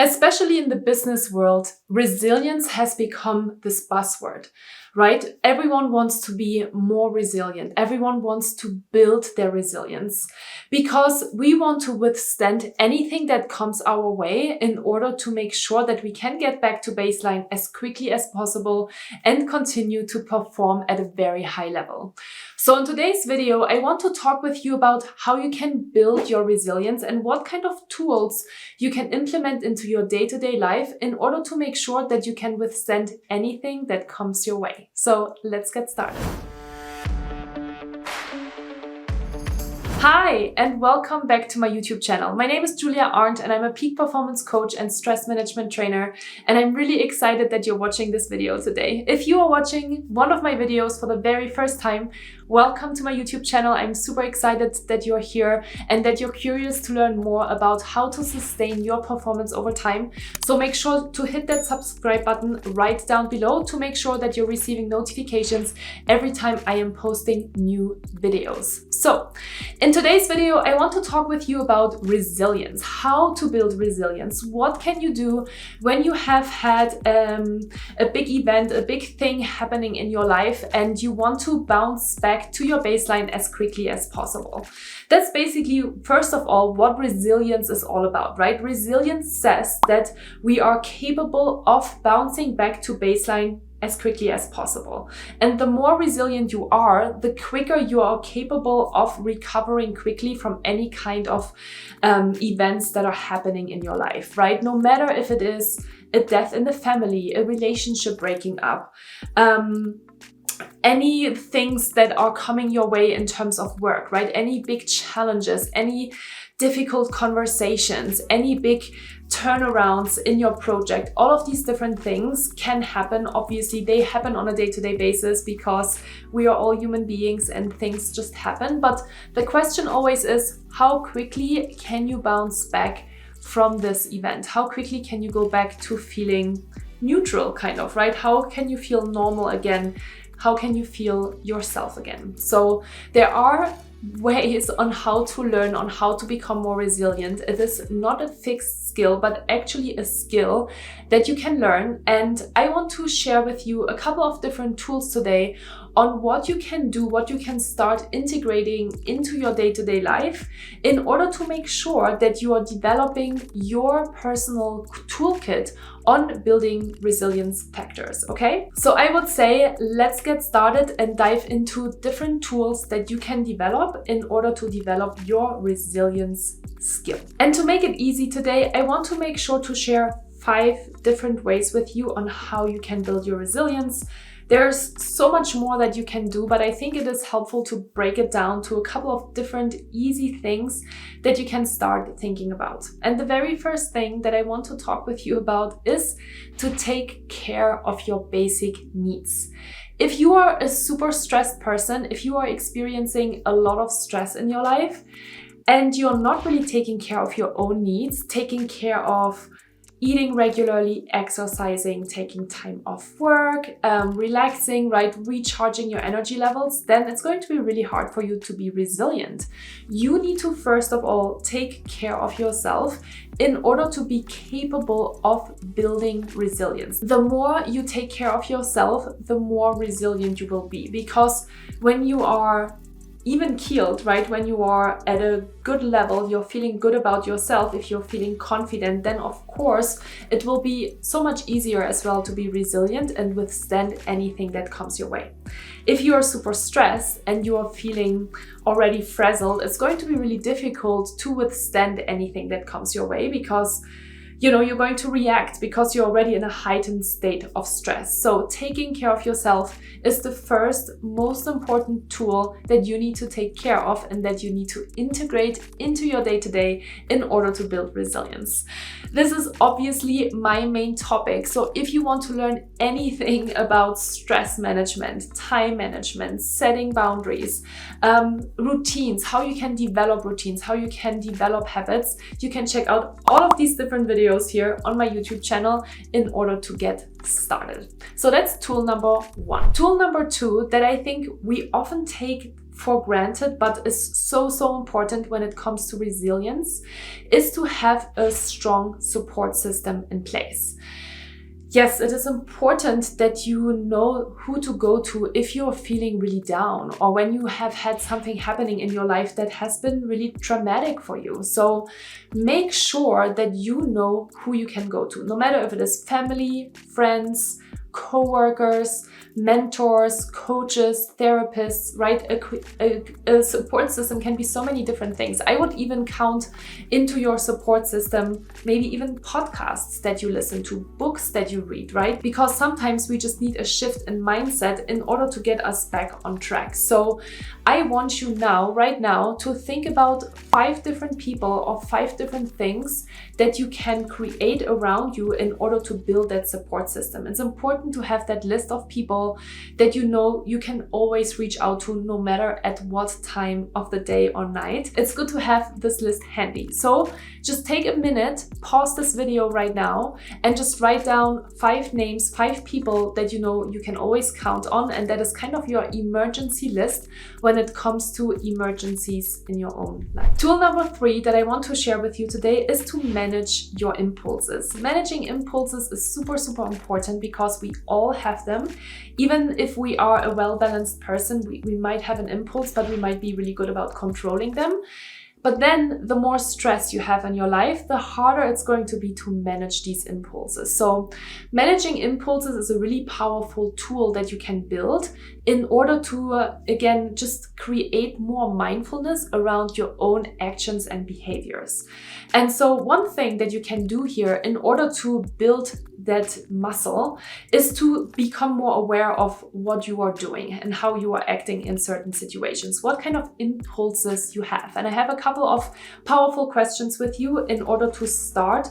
Especially in the business world, resilience has become this buzzword, right? Everyone wants to be more resilient. Everyone wants to build their resilience because we want to withstand anything that comes our way in order to make sure that we can get back to baseline as quickly as possible and continue to perform at a very high level. So in today's video, I want to talk with you about how you can build your resilience and what kind of tools you can implement into your day-to-day life in order to make sure that you can withstand anything that comes your way. So let's get started. Hi, and welcome back to my YouTube channel. My name is Arndt and I'm a peak performance coach and stress management trainer. And I'm really excited that you're watching this video today. If you are watching one of my videos for the very first time, welcome to my YouTube channel. I'm super excited that you're here and that you're curious to learn more about how to sustain your performance over time. So make sure to hit that subscribe button right down below to make sure that you're receiving notifications every time I am posting new videos. So in today's video, I want to talk with you about resilience, how to build resilience. What can you do when you have had a big event, a big thing happening in your life and you want to bounce back to your baseline as quickly as possible? That's basically, first of all, what resilience is all about, right? Resilience says that we are capable of bouncing back to baseline as quickly as possible. And the more resilient you are, the quicker you are capable of recovering quickly from any kind of events that are happening in your life, right? No matter if it is a death in the family, a relationship breaking up, any things that are coming your way in terms of work, right? Any big challenges, any difficult conversations, any big turnarounds in your project, all of these different things can happen. Obviously, they happen on a day-to-day basis because we are all human beings and things just happen. But the question always is, how quickly can you bounce back from this event? How quickly can you go back to feeling neutral, kind of, right? How can you feel normal again? How can you feel yourself again? So there are ways on how to learn, on how to become more resilient. It is not a fixed skill, but actually a skill that you can learn. And I want to share with you a couple of different tools today on what you can do, what you can start integrating into your day-to-day life in order to make sure that you are developing your personal toolkit on building resilience factors, okay? So I would say, let's get started and dive into different tools that you can develop in order to develop your resilience skill. And to make it easy today, I want to make sure to share 5 different ways with you on how you can build your resilience. There's so much more that you can do, but I think it is helpful to break it down to a couple of different easy things that you can start thinking about. And the very first thing that I want to talk with you about is to take care of your basic needs. If you are a super stressed person, if you are experiencing a lot of stress in your life and you're not really taking care of your own needs, taking care of eating regularly, exercising, taking time off work, relaxing, right, recharging your energy levels, then it's going to be really hard for you to be resilient. You need to, first of all, take care of yourself in order to be capable of building resilience. The more you take care of yourself, the more resilient you will be. Because when you are even keeled, right? When you are at a good level, you're feeling good about yourself, if you're feeling confident, then of course it will be so much easier as well to be resilient and withstand anything that comes your way. If you are super stressed and you are feeling already frazzled, it's going to be really difficult to withstand anything that comes your way because you're going to react because you're already in a heightened state of stress. So taking care of yourself is the first most important tool that you need to take care of and that you need to integrate into your day-to-day in order to build resilience. This is obviously my main topic. So if you want to learn anything about stress management, time management, setting boundaries, routines, how you can develop routines, how you can develop habits, you can check out all of these different videos here on my YouTube channel in order to get started. So that's tool number 1. Tool number 2 that I think we often take for granted, but is so, so important when it comes to resilience, is to have a strong support system in place. Yes, it is important that you know who to go to if you're feeling really down or when you have had something happening in your life that has been really traumatic for you. So make sure that you know who you can go to, no matter if it is family, friends, co-workers, mentors, coaches, therapists, right? A support system can be so many different things. I would even count into your support system maybe even podcasts that you listen to, books that you read, right? Because sometimes we just need a shift in mindset in order to get us back on track. So I want you now, right now, to think about 5 different people or 5 different things that you can create around you in order to build that support system. It's important to have that list of people that you know you can always reach out to no matter at what time of the day or night. It's good to have this list handy. So just take a minute, pause this video right now, and just write down 5 names, 5 people that you know you can always count on, and that is kind of your emergency list when it comes to emergencies in your own life. Tool number 3 that I want to share with you today is to manage your impulses. Managing impulses is super, super important because we all have them. Even if we are a well-balanced person, we might have an impulse, but we might be really good about controlling them. But then the more stress you have in your life, the harder it's going to be to manage these impulses. So managing impulses is a really powerful tool that you can build in order to, again, just create more mindfulness around your own actions and behaviors. And so one thing that you can do here in order to build that muscle is to become more aware of what you are doing and how you are acting in certain situations, what kind of impulses you have. And I have a couple of powerful questions with you in order to start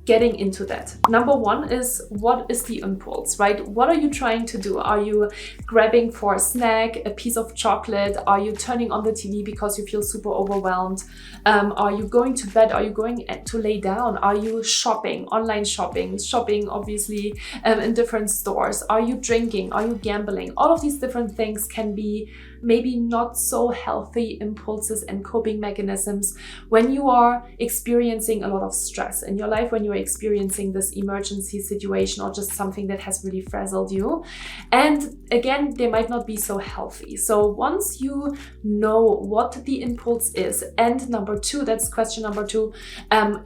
getting into that. Number 1 is, what is the impulse, right? What are you trying to do? Are you grabbing for a snack, a piece of chocolate? Are you turning on the TV because you feel super overwhelmed? Are you going to bed? Are you going to lay down? Are you shopping, online shopping obviously in different stores? Are you drinking? Are you gambling? All of these different things can be maybe not so healthy impulses and coping mechanisms when you are experiencing a lot of stress in your life, when you're experiencing this emergency situation or just something that has really frazzled you. And again, they might not be so healthy. So once you know what the impulse is, and number 2, that's question number 2,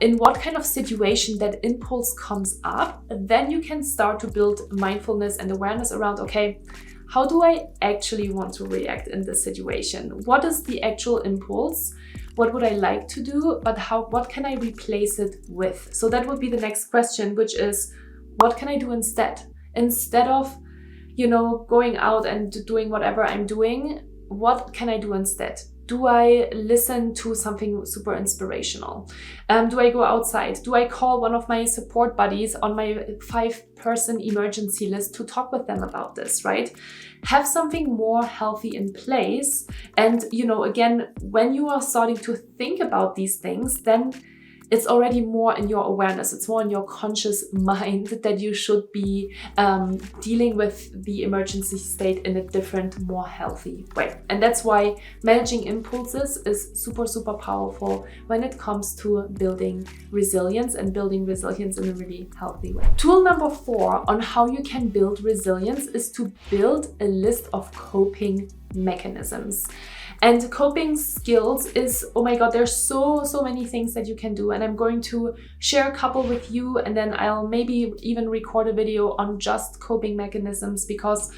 in what kind of situation that impulse comes up, then you can start to build mindfulness and awareness around, okay, how do I actually want to react in this situation? What is the actual impulse? What would I like to do? But what can I replace it with? So that would be the next question, which is, what can I do instead? Instead of, going out and doing whatever I'm doing, what can I do instead? Do I listen to something super inspirational? Do I go outside? Do I call one of my support buddies on my 5-person emergency list to talk with them about this, right? Have something more healthy in place. And, again, when you are starting to think about these things, then it's already more in your awareness. It's more in your conscious mind that you should be dealing with the emergency state in a different, more healthy way. And that's why managing impulses is super, super powerful when it comes to building resilience and building resilience in a really healthy way. Tool number 4 on how you can build resilience is to build a list of coping mechanisms. And coping skills is, oh my God, there's so many things that you can do. And I'm going to share a couple with you, and then I'll maybe even record a video on just coping mechanisms, because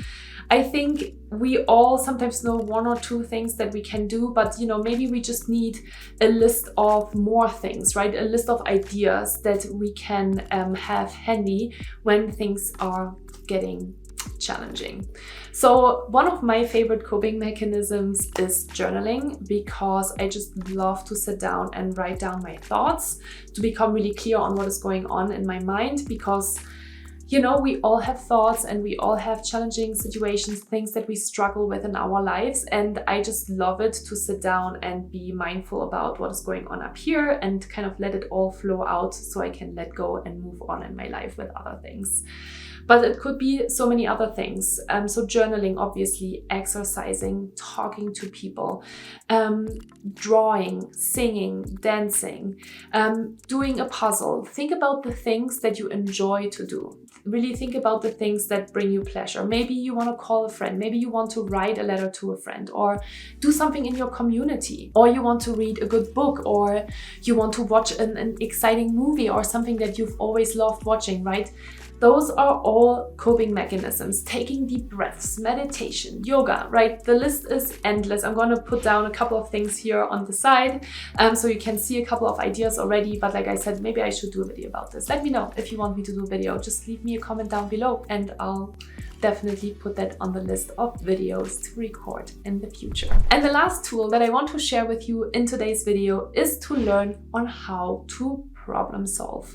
I think we all sometimes know 1 or 2 things that we can do, but maybe we just need a list of more things, right? A list of ideas that we can have handy when things are getting challenging. So one of my favorite coping mechanisms is journaling, because I just love to sit down and write down my thoughts to become really clear on what is going on in my mind, because you know, we all have thoughts and we all have challenging situations, things that we struggle with in our lives. And I just love it to sit down and be mindful about what is going on up here and kind of let it all flow out so I can let go and move on in my life with other things. But it could be so many other things. So journaling, obviously, exercising, talking to people, drawing, singing, dancing, doing a puzzle. Think about the things that you enjoy to do. Really think about the things that bring you pleasure. Maybe you want to call a friend. Maybe you want to write a letter to a friend, or do something in your community, or you want to read a good book, or you want to watch an exciting movie or something that you've always loved watching, right? Those are all coping mechanisms. Taking deep breaths, meditation, yoga, right? The list is endless. I'm going to put down a couple of things here on the side so you can see a couple of ideas already. But like I said, maybe I should do a video about this. Let me know if you want me to do a video. Just leave me a comment down below and I'll definitely put that on the list of videos to record in the future. And the last tool that I want to share with you in today's video is to learn on how to problem solve.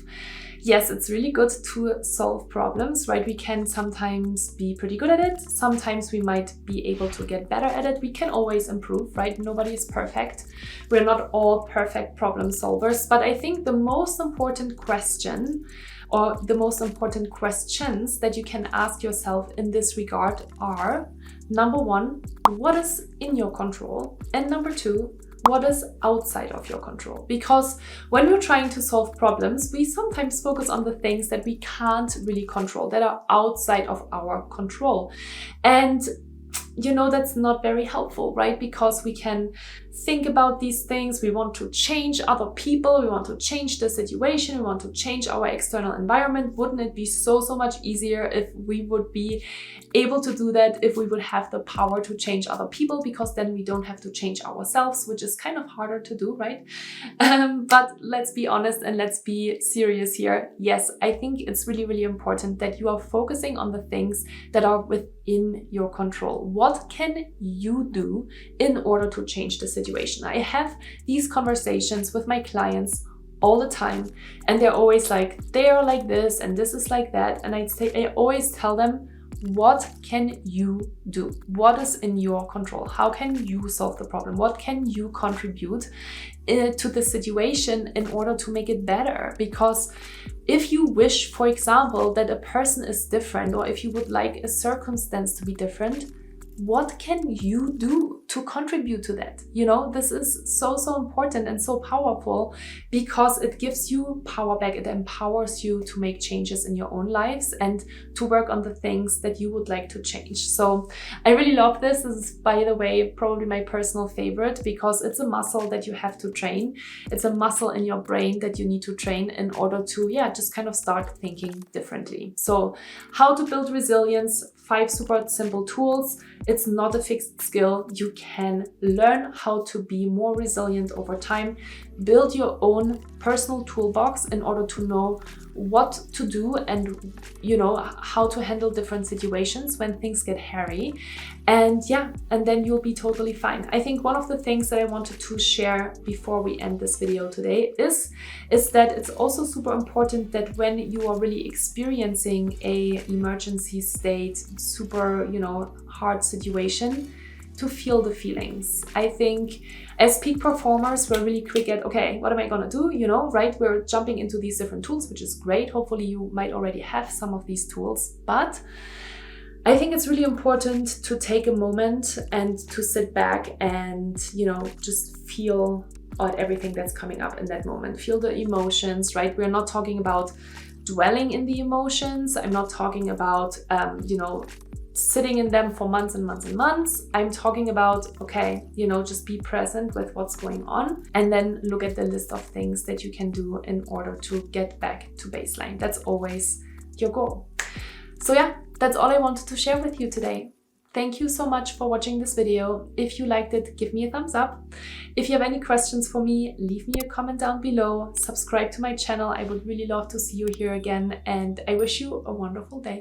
Yes, it's really good to solve problems, right? We can sometimes be pretty good at it. Sometimes we might be able to get better at it. We can always improve, right? Nobody is perfect. We're not all perfect problem solvers. But I think the most important question, or the most important questions that you can ask yourself in this regard are, number one, what is in your control? And number two, what is outside of your control? Because when we're trying to solve problems, we sometimes focus on the things that we can't really control, that are outside of our control. And you know, that's not very helpful, right? Because we can think about these things. We want to change other people. We want to change the situation. We want to change our external environment. Wouldn't it be so much easier if we would be able to do that, if we would have the power to change other people? Because then we don't have to change ourselves, which is kind of harder to do, right? But let's be honest and let's be serious here. Yes, I think it's really important that you are focusing on the things that are within your control. What can you do in order to change the situation? I have these conversations with my clients all the time, and they're always like, they are like this and this is like that. And I always tell them, what can you do? What is in your control? How can you solve the problem? What can you contribute to the situation in order to make it better? Because if you wish, for example, that a person is different, or if you would like a circumstance to be different, what can you do to contribute to that? You know, this is so important and so powerful because it gives you power back. It empowers you to make changes in your own lives and to work on the things that you would like to change. So I really love this. This is, by the way, probably my personal favorite because it's a muscle that you have to train. It's a muscle in your brain that you need to train in order to, just kind of start thinking differently. So how to build resilience, 5 super simple tools. It's not a fixed skill. You can learn how to be more resilient over time. Build your own personal toolbox in order to know what to do and, you know, how to handle different situations when things get hairy. And then you'll be totally fine. I think one of the things that I wanted to share before we end this video today is that it's also super important that when you are really experiencing a emergency state, super, hard situation, to feel the feelings. I think as peak performers, we're really quick at, okay, what am I gonna do? Right? We're jumping into these different tools, which is great. Hopefully you might already have some of these tools, but I think it's really important to take a moment and to sit back and, just feel everything that's coming up in that moment. Feel the emotions, right? We're not talking about dwelling in the emotions. I'm not talking about, sitting in them for months and months and months. I'm talking about, okay, just be present with what's going on and then look at the list of things that you can do in order to get back to baseline. That's always your goal. So that's all I wanted to share with you today. Thank you so much for watching this video. If you liked it, give me a thumbs up. If you have any questions for me, leave me a comment down below. Subscribe to my channel. I would really love to see you here again, and I wish you a wonderful day.